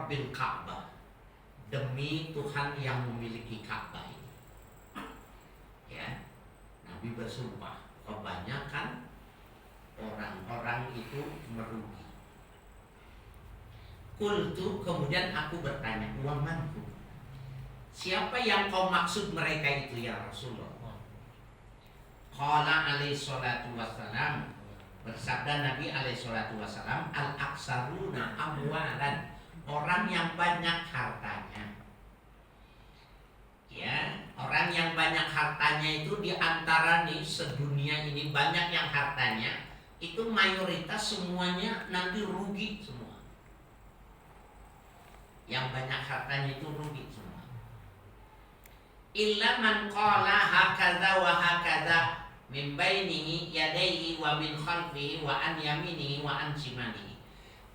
Rabbil Ka'bah, demi Tuhan yang memiliki Ka'bah ini. Ya, Nabi bersumpah, kebanyakan orang-orang itu merugi. Qultu, kemudian aku bertanya, wa manhum? Siapa yang kau maksud mereka itu ya Rasulullah? Qala alaihi salatu wassalam, bersabda Nabi alaihi salatu wassalam, al-aksaruna amwalan, orang yang banyak hartanya. Ya, orang yang banyak hartanya itu diantara nih sedunia ini banyak yang hartanya, itu mayoritas semuanya nanti rugi semua. Yang banyak hartanya itu rugi semua. Illa man qala hakadha wa hakadha min bainihi yadayhi wa min khalfihi wa an yaminihi wa an shimalihi.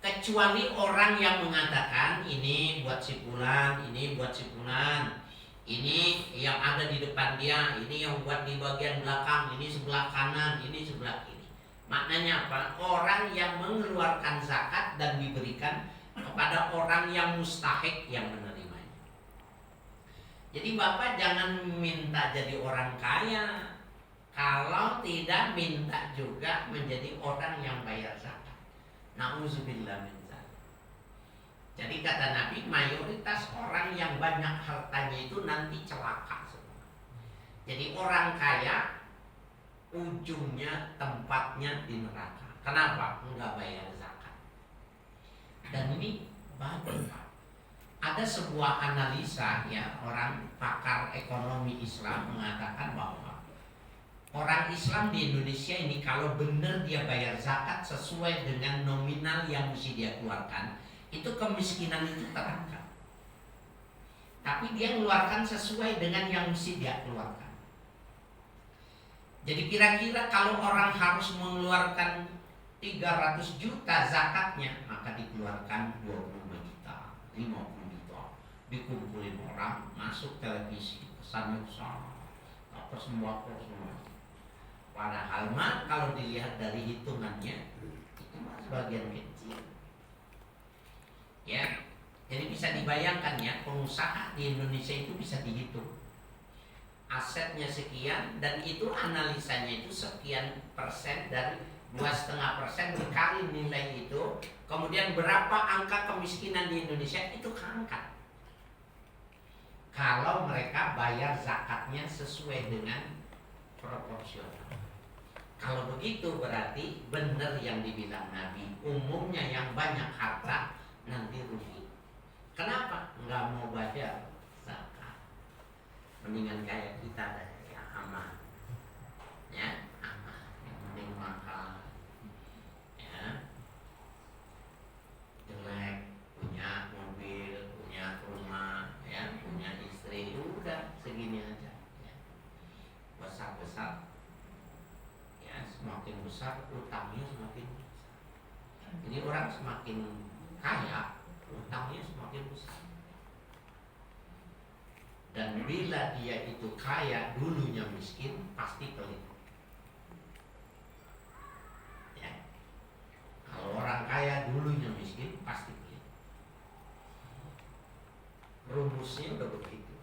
Kecuali orang yang mengatakan ini buat si fulan, ini buat si fulan, ini yang ada di depan dia, ini yang buat di bagian belakang, ini sebelah kanan, ini sebelah kiri. Maknanya apa? Orang yang mengeluarkan zakat dan diberikan kepada orang yang mustahik yang menerimanya. Jadi Bapak jangan minta jadi orang kaya kalau tidak minta juga menjadi orang yang bayar zakat. Nauzubillah min dzalik. Jadi kata Nabi, mayoritas orang yang banyak hartanya itu nanti celaka semua. Jadi orang kaya ujungnya tempatnya di neraka. Kenapa? Enggak bayar zakat. Dan ini banyak. Ada sebuah analisa ya, orang pakar ekonomi Islam mengatakan bahwa orang Islam di Indonesia ini kalau benar dia bayar zakat sesuai dengan nominal yang mesti dia keluarkan, itu kemiskinan itu terangkat. Tapi dia mengeluarkan sesuai dengan yang mesti dia keluarkan. Jadi kira-kira kalau orang harus mengeluarkan 300 juta zakatnya, maka dikeluarkan 25 juta, 50 dikumpulin orang, masuk televisi, kesannya besar, apa sembako semua. Padahal mah kalau dilihat dari hitungannya itu bagian kecil. Ya, jadi bisa dibayangkan ya, pengusaha di Indonesia itu bisa dihitung. Asetnya sekian dan itu analisanya itu sekian persen dari 2,5% dikali nilai itu, kemudian berapa angka kemiskinan di Indonesia itu keangkat. Kalau mereka bayar zakatnya sesuai dengan proporsional. Kalau begitu berarti benar yang dibilang Nabi, umumnya yang banyak harta nanti rugi. Kenapa? Nggak mau bayar zakat. Mendingan kayak kita deh, ya aman. Ya, aman. Yang penting makan. Ya. Jelek, punya mobil, punya rumah, ya, punya istri, udah segini aja. Ya. Besar-besar, ya, semakin besar utangnya semakin besar. Jadi orang semakin kaya, utangnya semakin besar. Dan bila dia itu kaya, dulunya miskin, pasti pelit. Ya. Kalau orang kaya dulunya miskin, pasti pelit. Rumusnya udah begitu.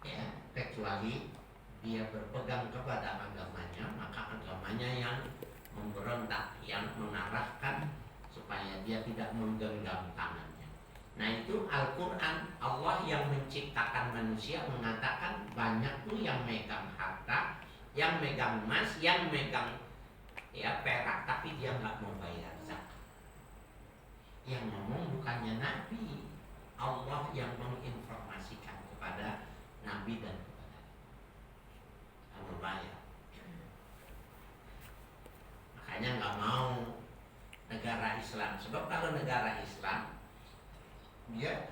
Ya, kecuali dia berpegang kepada agamanya, maka agamanya yang memberontak, yang mengarahkan supaya dia tidak menggenggam tangannya. Nah itu Al-Quran, Allah yang menciptakan manusia mengatakan banyak tuh yang megang harta, yang megang emas, yang megang ya perak, tapi dia nggak mau bayar zakat. Yang ngomong bukannya Nabi, Allah yang menginformasikan kepada Nabi dan kepada Abu Bayar. Makanya nggak mau negara Islam, sebab kalau negara Islam dia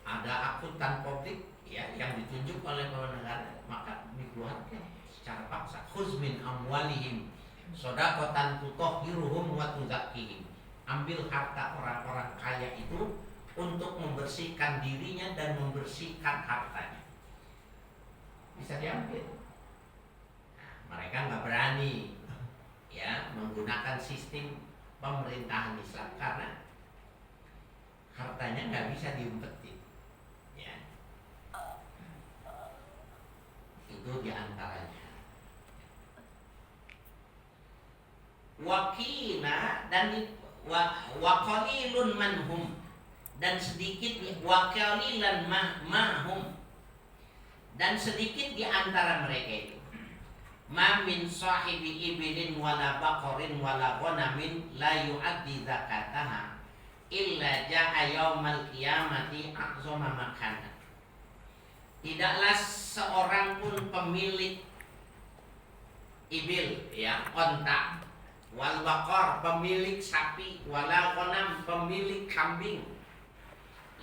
ada akuntan publik ya yang ditunjuk oleh kepala negara, maka dikeluarkan secara paksa. Khuz min amwalihim shadaqatan tutahhiruhum wa tuzakkihim. Ambil harta orang-orang kaya itu untuk membersihkan dirinya dan membersihkan hartanya. Bisa diambil. Nah, mereka nggak berani ya menggunakan sistem pemerintahan Islam karena hartanya nggak bisa diumpetin, ya. Itu diantaranya. Wakila dan qalilun manhum, dan sedikit waqalilan mahum, dan sedikit di antara mereka itu. Ma min sahibi ibilin wala baqarin wala ghanamin la yu'addi zakataha illa ja'a yaumal qiyamati aqzama makana. Tidaklah seorang pun pemilik ibil, ya, onta, wal baqar pemilik sapi, wala ghanam pemilik kambing,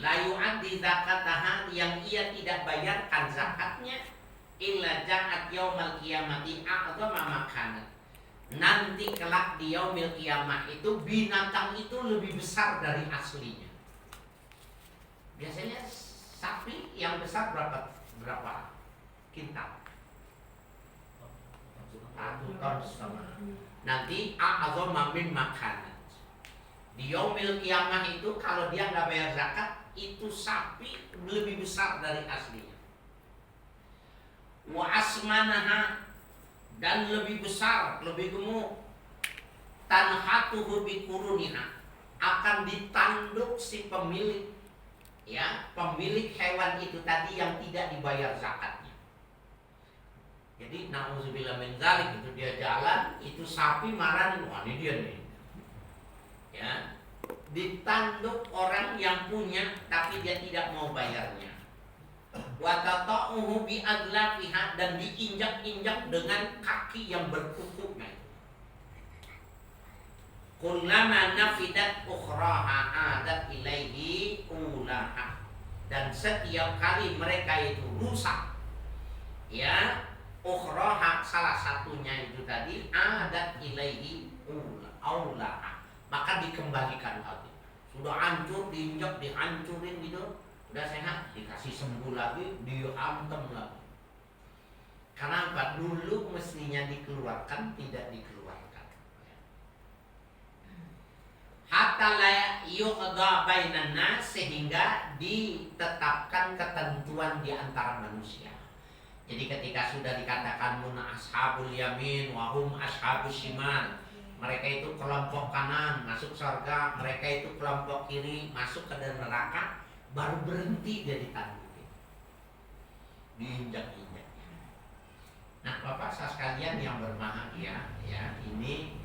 la yu'addi zakataha yang ia tidak bayarkan zakatnya, illa ja'at yaumal qiyamati a'zama makana. Nanti kelak di yaumil qiyamah itu binatang itu lebih besar dari aslinya. Biasanya sapi yang besar berapa kintal? 1 ton setengah. Nanti a'zama min makana. Di yaumil qiyamah itu kalau dia nggak bayar zakat, itu sapi lebih besar dari aslinya. Wa asmanaha, dan lebih besar, lebih gemuk. Tanhatuhu bikuruniha, akan ditanduk si pemilik, ya, pemilik hewan itu tadi yang tidak dibayar zakatnya. Jadi na'udzubillah min dzalik, itu dia jalan, itu sapi marahin, wah ini dia nih, ya, ditanduk orang yang punya tapi dia tidak mau bayarnya. Wa tata'uhu bi adlafiha, dan diinjak-injak dengan kaki yang berkukuknya. Kullama nafidat ukhraha adat ilaihi ulaha, dan setiap kali mereka itu rusak, ya, ukhraha salah satunya itu tadi, adat ilaihi ulaha, maka dikembalikan lagi. Sudah hancur, diinjak, dihancurin gitu, udah sehat, dikasih sembuh lagi, diantem lagi. Kenapa? Dulu mestinya dikeluarkan, tidak dikeluarkan. Hatta la yuqda bainan nas, sehingga ditetapkan ketentuan di antara manusia. Jadi ketika sudah dikatakan mun ashabul yamin wa hum ashabus shimal, mereka itu kelompok kanan masuk surga, mereka itu kelompok kiri masuk ke dalam neraka, baru berhenti dia ditandukin, diinjak-injak. Nah, Bapak sekalian yang berbahagia, ya, ini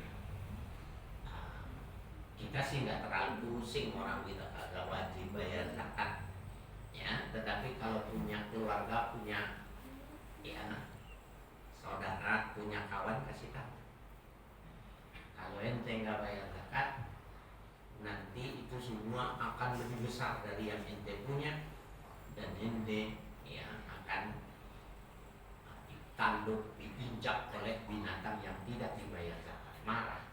kita sih nggak terlalu pusing orang kita agak wajib bayar zakat, ya. Tetapi kalau punya keluarga, punya, ya, saudara, punya kawan, kasih tahu. Kalau ente nggak bayar zakat, nanti itu semua akan lebih besar dari yang ente punya, dan ente, ya, akan ditanduk, diinjak oleh binatang yang tidak dibayar zakat, marah.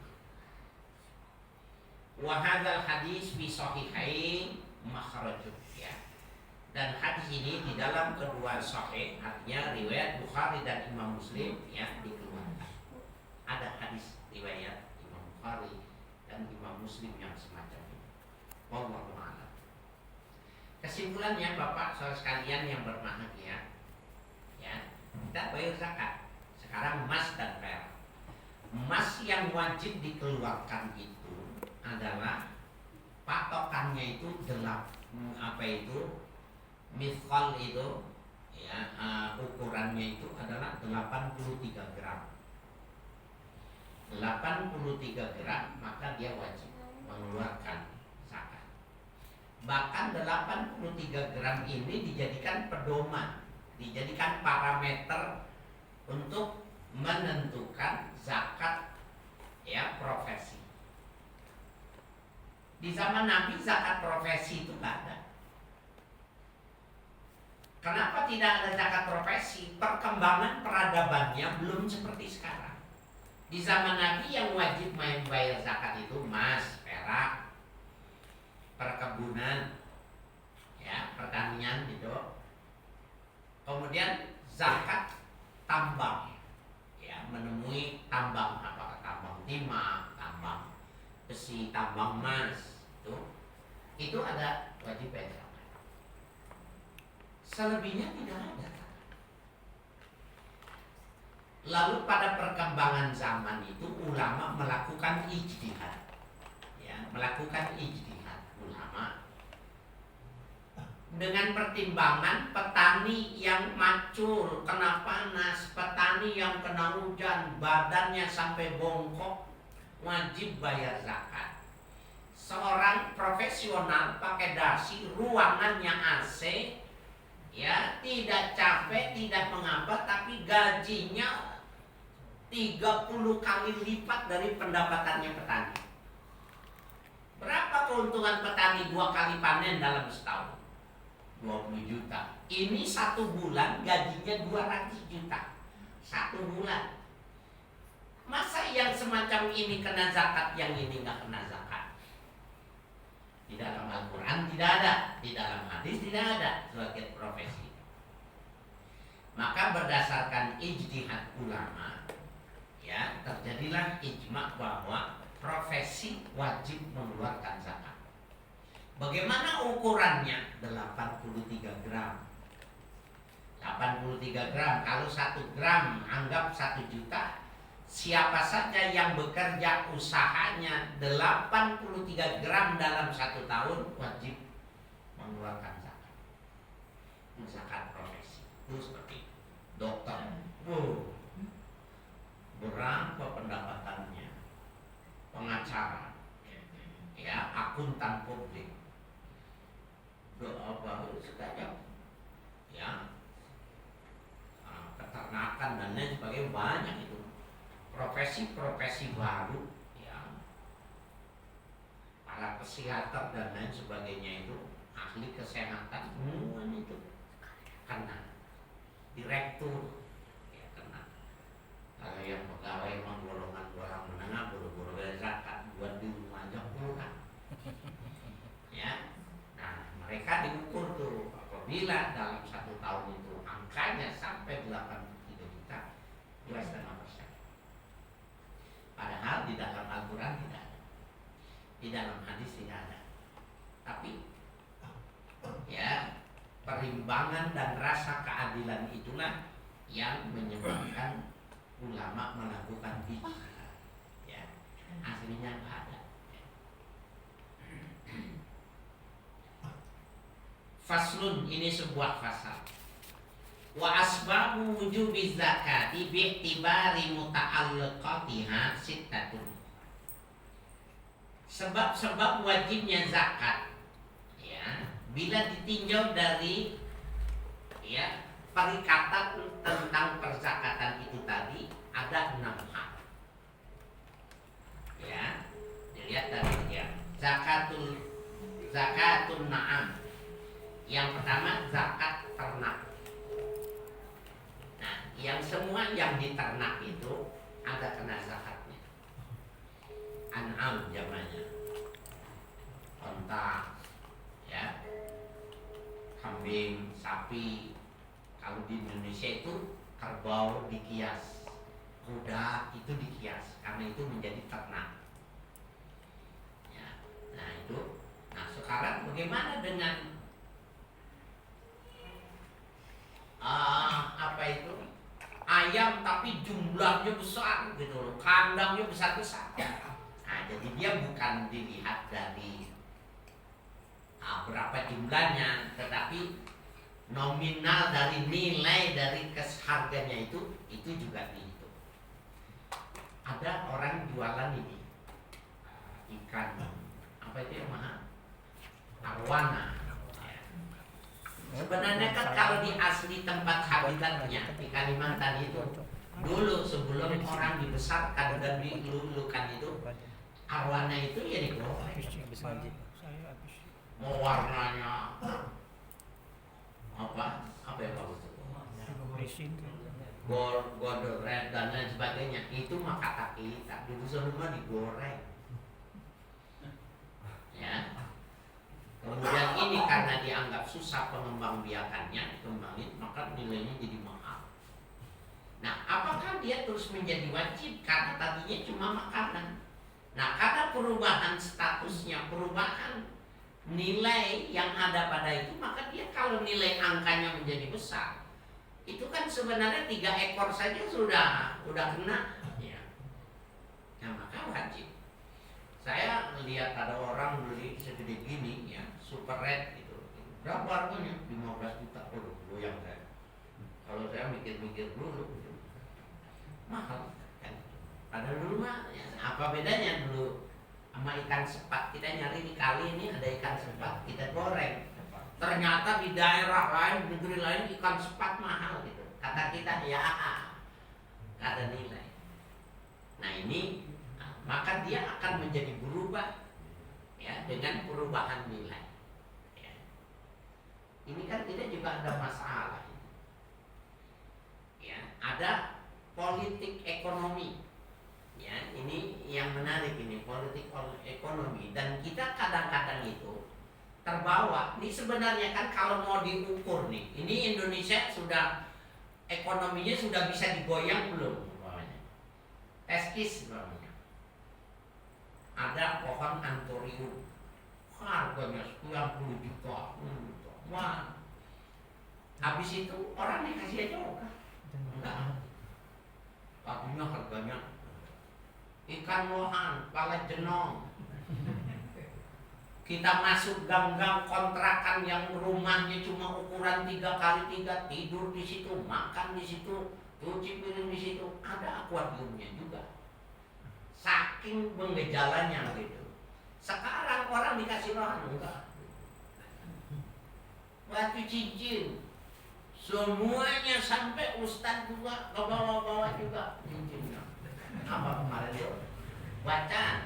Wa hadzal hadis fi sahihain makhrajuh, ya. Dan hadis ini di dalam kedua sahih, artinya riwayat Bukhari dan Imam Muslim, ya, dikeluarkan. Ada hadis riwayat Imam Bukhari dan Imam Muslim yang semacam ini. Wallahu a'lam. Kesimpulannya, Bapak saudara sekalian yang berbahagia, ya, kita bayar zakat. Sekarang emas dan perak. Emas yang wajib dikeluarkan itu adalah patokannya itu mithqal itu, ya, ukurannya itu adalah 83 gram. 83 gram, maka dia wajib mengeluarkan zakat. Bahkan 83 gram ini dijadikan pedoman, dijadikan parameter untuk menentukan zakat, ya, profesi. Di zaman Nabi zakat profesi itu nggak ada. Kenapa tidak ada zakat profesi? Perkembangan peradabannya belum seperti sekarang. Di zaman Nabi yang wajib bayar zakat itu emas, perak, perkebunan, ya, pertanian gitu. Kemudian zakat tambang, ya, menemui tambang, apakah tambang timah, tambang besi, tambang emas, itu Itu ada wajib bayar zakat. Selebihnya tidak ada. Lalu pada perkembangan zaman itu ulama melakukan ijtihad, ya, melakukan ijtihad ulama dengan pertimbangan petani yang macul, kena panas, petani yang kena hujan, badannya sampai bongkok, wajib bayar zakat. Seorang profesional pakai dasi, ruangannya AC, ya, tidak capek, tidak mengapa, tapi gajinya 30 kali lipat dari pendapatannya petani. Berapa keuntungan petani 2 kali panen dalam setahun? 20 juta. Ini 1 bulan gajinya 200 juta. 1 bulan. Masa yang semacam ini kena zakat, yang ini nggak kena zakat? Di dalam Al-Quran tidak ada, di dalam hadis tidak ada sebagai profesi. Maka berdasarkan ijtihad ulama, ya, terjadilah ijma bahwa profesi wajib mengeluarkan zakat. Bagaimana ukurannya? 83 gram. 83 gram, kalau 1 gram anggap 1 juta. Siapa saja yang bekerja usahanya 83 gram dalam 1 tahun wajib mengeluarkan zakat. Zakat profesi. Itu seperti itu. Dokter, berapa pendapatannya? Pengacara, ya, akuntan publik, segala, ya, peternakan dan lain sebagainya, banyak itu profesi-profesi baru, ya, para psikiater dan lain sebagainya itu, ahli kesehatan, semuanya itu kena. Direktur, ya, kena. Kalau yang pegawai memang golongan orang menengah, buru-buru bayar zakat, buat di rumah aja kurang, ya. Nah, mereka diukur tuh, apabila dalam 1 tahun itu angkanya sampai 83 juta, 2,5%. Padahal di dalam Al-Quran tidak ada, di dalam hadis tidak ada. Tapi, ya, perimbangan dan rasa keadilan itulah yang menyebabkan ulama melakukan ijtihad, ya. Aslinya nggak ada. Faslun, ini sebuah fasal. Wa asbabu wujubi zakati bi'tibari muta'alliqatiha sittatun. Sebab-sebab wajibnya zakat, ya, bila ditinjau dari, ya, perikatan tentang perzakatan itu tadi, ada 6 hal. Ya, dilihat dari ya, zakatun na'am. Yang pertama zakat ternak. Nah, yang semua yang diternak itu ada kena zakatnya. An'am jamanya, onta, ya, kambing, sapi. Kalau di Indonesia itu kerbau dikias, kuda itu dikias, karena itu menjadi ternak, ya. Nah itu, nah sekarang bagaimana dengan apa itu, ayam tapi jumlahnya besar gitu loh, kandangnya besar-besar. Nah, jadi dia bukan dilihat dari berapa jumlahnya, tetapi nominal dari nilai dari harganya itu juga dihitung. Ada orang jualan ini ikan, apa itu yang mahal? Arwana. Sebenarnya kan kalau di asli tempat habitatnya di Kalimantan itu, dulu sebelum orang dibesarkan dan dilulukan itu, arwana itu ya digoreng. Mau warnanya apa ya bagus itu, gold red dan lain sebagainya, itu mah kata kita dulu semua digoreng, ya. Kemudian ini karena dianggap susah pengembangbiakannya, dikembangin, maka nilainya jadi mahal. Nah, apakah dia terus menjadi wajib karena tadinya cuma makanan? Nah, karena perubahan statusnya, perubahan nilai yang ada pada itu, maka dia kalau nilai angkanya menjadi besar, itu kan sebenarnya 3 ekor saja sudah kena ya. Nah, maka wajib. Saya lihat ada orang beli segede gini ya, super red gitu. Berapa harganya? 15 juta. Oh, goyang saya. Kalau saya mikir-mikir dulu gitu. Mahal kan. Padahal dulu mah ya, apa bedanya dulu sama ikan sepat? Kita nyari di kali ini ada ikan sepat, kita goreng. Ternyata di daerah lain, negeri lain ikan sepat mahal gitu. Kata kita ya ada nilai. Nah ini, maka dia akan menjadi berubah ya dengan perubahan nilai. Ya. Ini kan kita juga ada masalah. Ya, ada politik ekonomi. Ya, ini yang menarik ini, politik ekonomi, dan kita kadang-kadang itu terbawa. Ini sebenarnya kan kalau mau diukur nih, ini Indonesia sudah ekonominya sudah bisa digoyang belum? Teskis namanya. Ada pohon antorium, harganya 90 juta. Wah. Habis itu orang dikasih aja enggak. Tadinya harganya ikan lohan, pala jenong. Kita masuk gang-gang kontrakan yang rumahnya cuma ukuran 3x3, tidur di situ, makan di situ, cuci piring di situ, ada akuariumnya juga. Saking menggejalanya gitu. Sekarang orang dikasih lohan enggak. Batu cincin, semuanya sampai ustaz juga ke bawah-bawah juga cincinnya. Apa kemarin itu? Bacaan.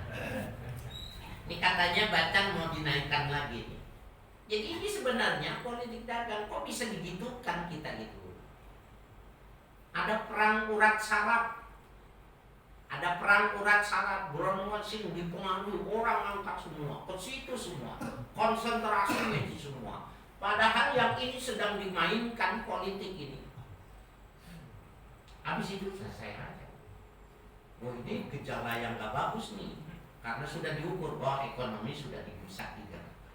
Ini katanya bacaan mau dinaikkan lagi nih. Jadi ini sebenarnya politik dagang kok bisa digitukan kita gitu. Ada perang urat saraf. Ada perang urat saraf, brainwashing dipengaruhi, orang angkat semua, ke situ semua, konsentrasinya di semua. Padahal yang ini sedang dimainkan politik ini. Habis itu selesai aja. Oh ini gejala yang gak bagus nih, karena sudah diukur bahwa ekonomi sudah bisa digerakkan.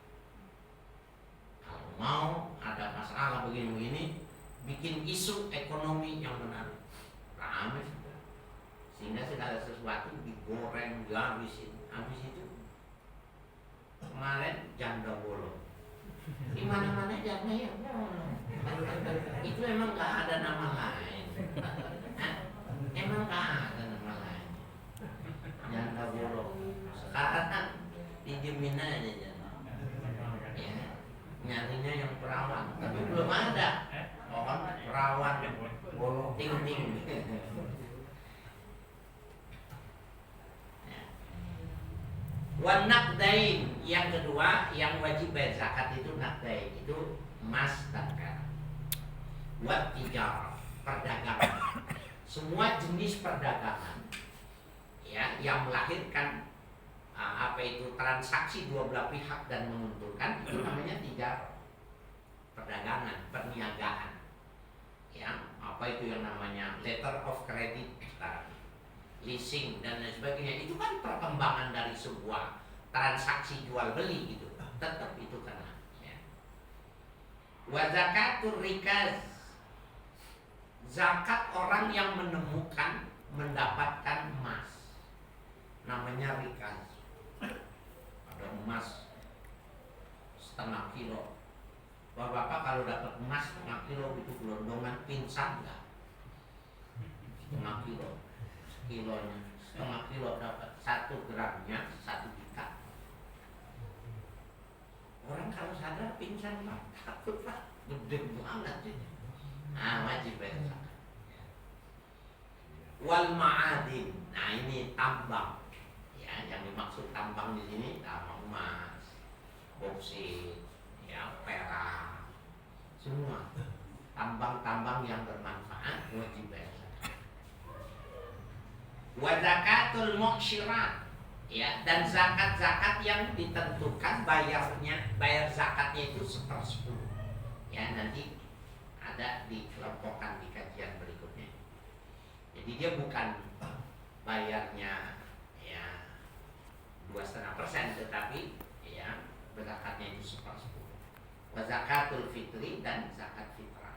Kalau mau ada masalah begini-begini, bikin isu ekonomi yang menarik, ramai sudah. Sehingga segala sesuatu digoreng, dihabisin. Habis itu kemarin janda bolong. Di mana-mana janda ya bolong. Itu emang gak ada nama lain. Emang gak ada nama lain. Janda bolong. Sekarang dijemin aja janda. Ya, nyarinya yang perawan, tapi belum ada. Pohon perawan bolong ting-ting. Wan naqdain, yang kedua yang wajib bayar zakat itu naqdain, itu emas dan perak. Wat tijarah, perdagangan. Semua jenis perdagangan ya yang melahirkan apa itu transaksi dua belah pihak dan menguntungkan, itu namanya tijarah. Perdagangan, perniagaan. Ya, apa itu yang namanya letter of credit sekarang, leasing dan lain sebagainya, itu kan perkembangan dari sebuah transaksi jual beli gitu, tetap itu kena. Ya. Wa zakatur rikaz, zakat orang yang menemukan mendapatkan emas, namanya rikaz. Ada emas setengah kilo. Bapak kalau dapat emas setengah kilo itu gelondongan pingsan enggak? Setengah kilo. Kilonya setengah kilo dapat 1 gramnya 1 juta. Orang kalau sadar pingsan pak, takut pak, gede banget ini. Nah wajib bayar zakat. Wal ma'adin, nah ini tambang. Ya, yang dimaksud tambang di sini tambang emas, boksit, ya perak, semua tambang-tambang yang bermanfaat wajib bayar zakat. Wa zakatul mu'syirat, ya, dan zakat-zakat yang ditentukan bayar zakatnya itu 1/10. Ya, nanti ada dikelompokkan di kajian berikutnya. Jadi dia bukan bayarnya ya 2,5%, tetapi ya zakatnya itu 1/10. Wa zakatul fitri dan zakat fitrah.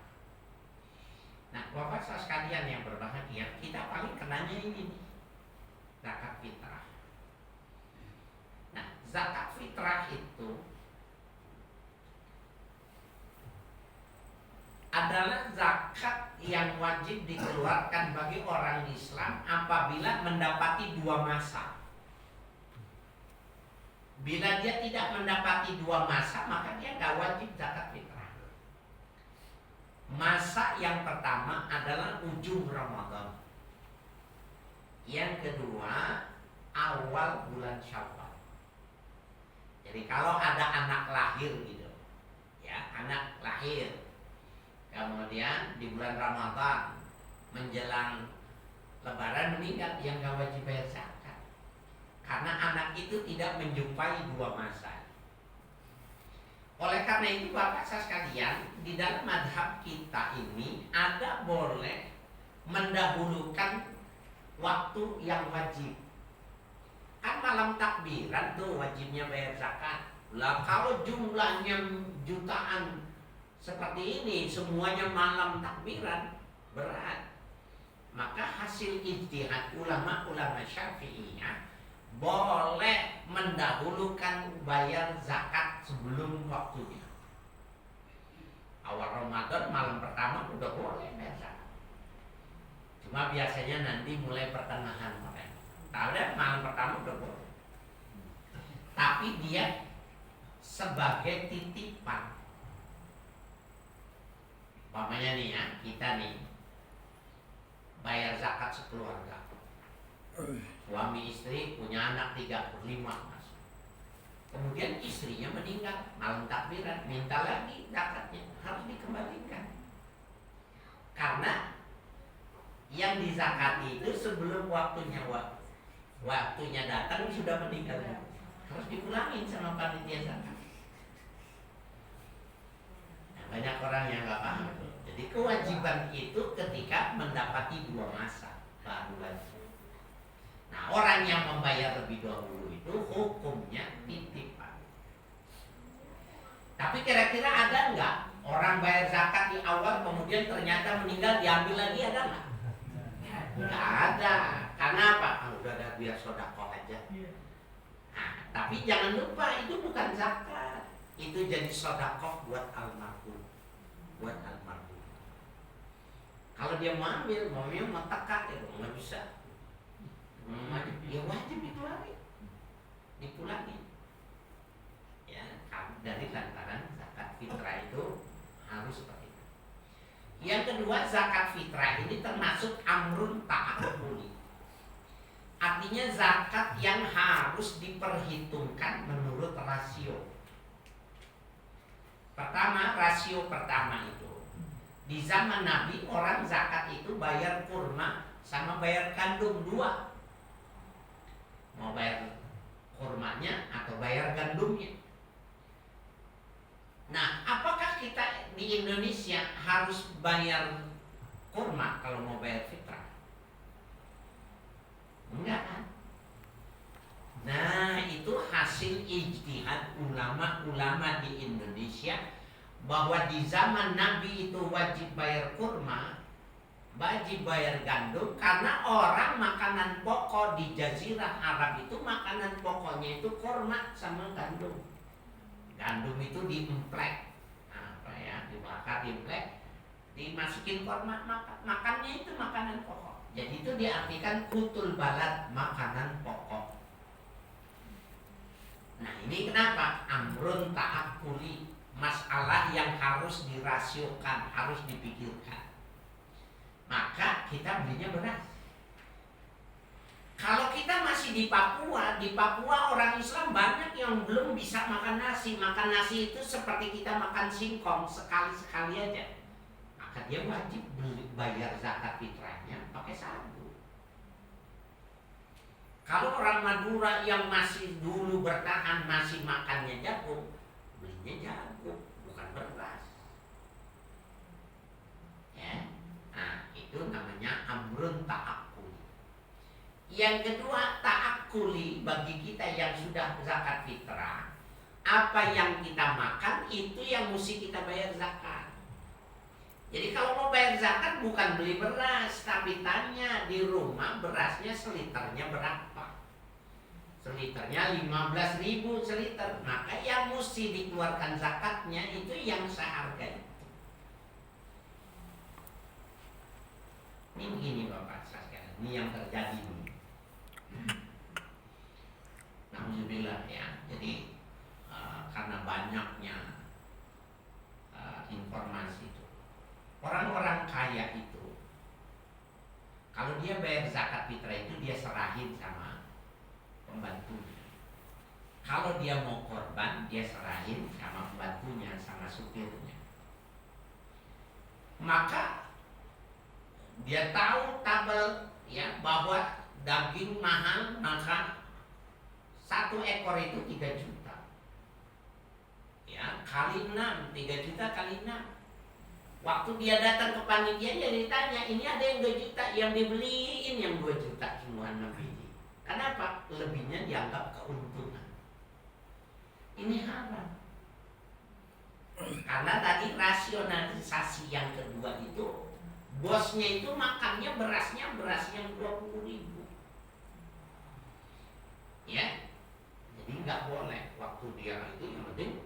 Nah, Bapak saudara sekalian yang berbahagia, kita paling kenanya ini nih, zakat fitrah. Nah, zakat fitrah itu adalah zakat yang wajib dikeluarkan bagi orang Islam apabila mendapati 2 masa. Bila dia tidak mendapati 2 masa, maka dia gak wajib zakat fitrah. Masa yang pertama adalah ujung Ramadan. Yang kedua, awal bulan Syawal. Jadi kalau ada anak lahir gitu, ya, anak lahir, kemudian di bulan Ramadan menjelang Lebaran meninggal, yang gak wajib bayar zakat. Karena anak itu tidak menjumpai 2 masa. Oleh karena itu Bapak saya sekalian, di dalam madhab kita ini ada boleh mendahulukan waktu yang wajib. Kan malam takbiran tuh wajibnya bayar zakat. Lah kalau jumlahnya jutaan seperti ini, semuanya malam takbiran, berat. Maka hasil ijtihad ulama-ulama Syafi'iyah boleh mendahulukan bayar zakat sebelum waktunya. Awal Ramadan malam pertama udah boleh bayar zakat. Cuma biasanya nanti mulai pertengahan November. Tapi malam pertama udah boleh. Tapi dia sebagai titipan. Umpamanya nih ya, kita nih bayar zakat sekeluarga. Suami istri punya anak 35 mas. Kemudian istrinya meninggal malam takbiran, minta lagi zakatnya, harus dikembalikan. Karena yang dizakati itu sebelum waktunya datang sudah meninggal, harus dipulangin sama panitia zakat. Nah, banyak orang yang nggak paham. Jadi kewajiban itu ketika mendapati 2 masa baru wajib. Nah, orang yang membayar lebih dahulu itu hukumnya titipan. Tapi kira-kira ada nggak orang bayar zakat di awal kemudian ternyata meninggal diambil lagi, ada nggak? Nggak ada. Karena apa? Udah ada, biar sedekah aja. Nah, tapi jangan lupa itu bukan zakat. Itu jadi sedekah buat almarhum. Buat almarhum. Kalau dia mau ambil, mau tekak ya nggak bisa. Ya wajib dipulangin. Ya, dari lantaran zakat fitrah itu harus seperti itu. Yang kedua, zakat fitrah ini termasuk amrun ta'akkuli. Artinya zakat yang harus diperhitungkan menurut rasio. Pertama, rasio pertama itu di zaman Nabi orang zakat itu bayar kurma sama bayar gandum 2. Mau bayar kurmanya atau bayar gandumnya. Nah, apakah kita di Indonesia harus bayar kurma kalau mau bayar fitrah? Enggak kan? Nah, itu hasil ijtihad ulama-ulama di Indonesia, bahwa di zaman Nabi itu wajib bayar kurma, wajib bayar gandum, karena orang makanan pokok di Jazirah Arab itu makanan pokoknya itu kurma sama gandum. Gandum itu diemplek, dibakar, diemplek, dimasukin kurma, makannya itu makanan pokok. Jadi itu diartikan kutul balad, makanan pokok. Nah, ini kenapa? Amrun ta'akkuli, masalah yang harus dirasiokan, harus dipikirkan. Maka kita belinya beras. Kalau kita masih di Papua orang Islam banyak yang belum bisa makan nasi. Makan nasi itu seperti kita makan singkong, sekali-sekali aja. Maka dia wajib bayar zakat fitrahnya pakai sagu. Kalau orang Madura yang masih dulu bertahan masih makannya jagung, belinya jagung, bukan beras. Ya. Nah, itu namanya amrun ta'akkuli. Yang kedua, ta'akkuli bagi kita yang sudah zakat fitrah, Apa yang kita makan itu yang mesti kita bayar zakat. Jadi kalau mau bayar zakat bukan beli beras, tapi tanya di rumah berasnya seliternya berapa. Seliternya 15.000 seliter. Maka yang mesti dikeluarkan zakatnya itu yang seharga itu. Ini begini Bapak sekalian, ini yang terjadi nih. Alhamdulillah ya. Jadi karena banyaknya informasi itu, orang-orang kaya itu kalau dia bayar zakat fitrah itu dia serahin sama pembantunya. Kalau dia mau korban dia serahin sama pembantunya, sama supirnya. Maka dia tahu tabel ya bahwa daging mahal, maka 1 ekor itu 3 juta. Ya, kali 6, 3 juta kali 6. Waktu dia datang ke panitia dia ditanya, ini ada yang 2 juta, yang dibeliin yang 2 juta semua 6 biji. Kenapa? Lebihnya dianggap keuntungan. Ini haram. Karena tadi rasionalisasi yang kedua itu, bosnya itu makannya berasnya beras yang 20.000. Ya, jadi nggak boleh waktu dia itu yang penting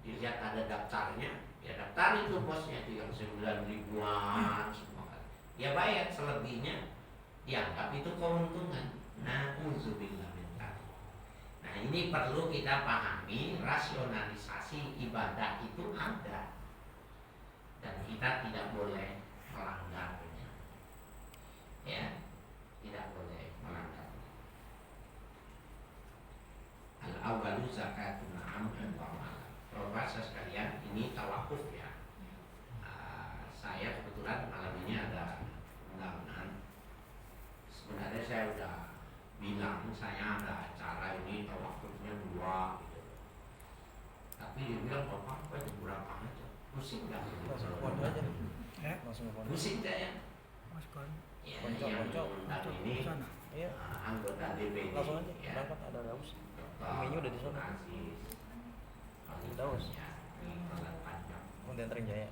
dilihat ada daftarnya, ya daftar itu bosnya itu yang 9 ribuan semua kan. Dia bayar, selebihnya dianggap itu keuntungan. Na'udzubillah min dzalik. Nah ini perlu kita pahami, rasionalisasi ibadah itu ada dan kita tidak boleh melanggarnya. Ya, tidak boleh melanggar. Al-awwalu zakatun am wa mal. Profesor sekalian, ini tawakuf ya. Saya kebetulan malam ini ada undangan. Sebenarnya saya udah bilang saya ada acara ini tawakufnya 2 gitu. Tapi dia bilang Bapak apa aja berapa aja. Pusing enggak? Pusing enggak ya? Ya, yang undang ini anggota DPD ya. Ada daus. Menu udah di sana. Daus. Kemudian Jaya.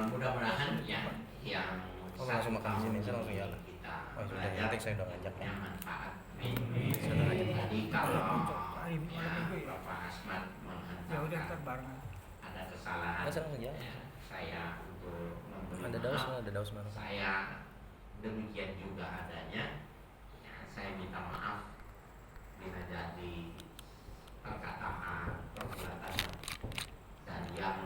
Mudah-mudahan ya yang langsung makan di sini, saya langsung jalan. Oh sudah, nanti saya udah ngajak ya. Manfaat. Jadi kalau Bapak Asmat menghantarkan ada kesalahan, saya untuk memberi ada daus mana? Saya demikian juga adanya. Ya, saya minta maaf bila jadi perkataan, perbuatan dan yang